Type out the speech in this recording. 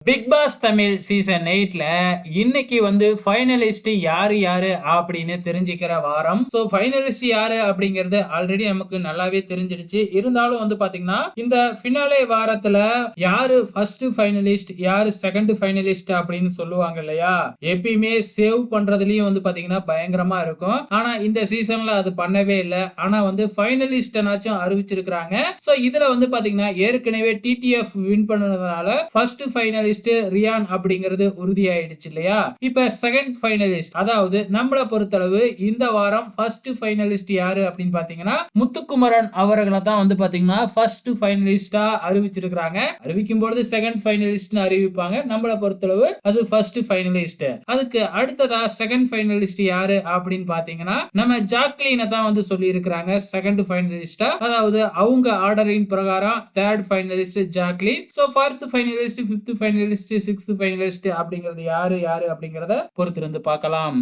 Big pass Tamil season 8ல இன்னைக்கு வந்து finalist யாரு யாரு அப்படின்னு தெரிஞ்சுக்கிற வாரம். சோ ஃபைனலிஸ்ட் யாரு அப்படிங்கிறது ஆல்ரெடி நமக்கு நல்லாவே தெரிஞ்சிடுச்சு. இருந்தாலும் வந்து பாத்தீங்கன்னா இந்த ஃபினாலே வாரத்துல யாரு ஃபர்ஸ்ட் ஃபைனலிஸ்ட் யாரு செகண்ட் ஃபைனலிஸ்ட் அப்படின்னு சொல்லுவாங்க இல்லையா, எப்பயுமே சேவ் பண்றதுலயும் வந்து பாத்தீங்கன்னா பயங்கரமா இருக்கும். ஆனா இந்த சீசன்ல அது பண்ணவே இல்லை. ஆனா வந்து ஃபைனலிஸ்ட்னாச்சும் அறிவிச்சிருக்காங்க. சோ இதுல வந்து பாத்தீங்கன்னா ஏற்கனவே டிடிஎஃப் வின் பண்ணதுனால ஃபர்ஸ்ட் ஃபைனலிஸ்ட் ரியான் அப்படிங்கிறது உறுதியாயிடுச்சு இல்லையா. இப்ப செகண்ட் ஃபைனலிஸ்ட், அதாவது நம்மள பொறுத்தளவு இந்த வாரம் ஃபர்ஸ்ட் ஃபைனலிஸ்ட் யாரு அப்படின்னு பாத்தீங்கன்னா முத்துக்குமரன் அவர்களை தான் வந்து பாத்தீங்கன்னா ஃபர்ஸ்ட் ஃபைனலிஸ்டா அறிவிச்சிருக்காங்க. அறிவிக்கும் பொழுது செகண்ட் ஃபைனலிஸ்ட் அறிவிப்பாங்க. நம்மள பொறுத்தளவு அது ஃபர்ஸ்ட் ஃபைனலிஸ்ட். அதுக்கு அடுத்ததா செகண்ட் ஃபைனலிஸ்ட் யாரு அப்படின்னு பாத்தீங்கன்னா நம்ம ஜாக்லினை தான் வந்து சொல்லி இருக்கிறாங்க செகண்ட் ஃபைனலிஸ்டா. அதாவது அவங்க ஆர்டரின் பிரகாரம் third finalist Jacqueline. So fourth finalist, fifth finalist, sixth finalist அப்படிங்கிறது யாரு யாரு அப்படிங்கறத பொறுத்திருந்து பார்க்கலாம்.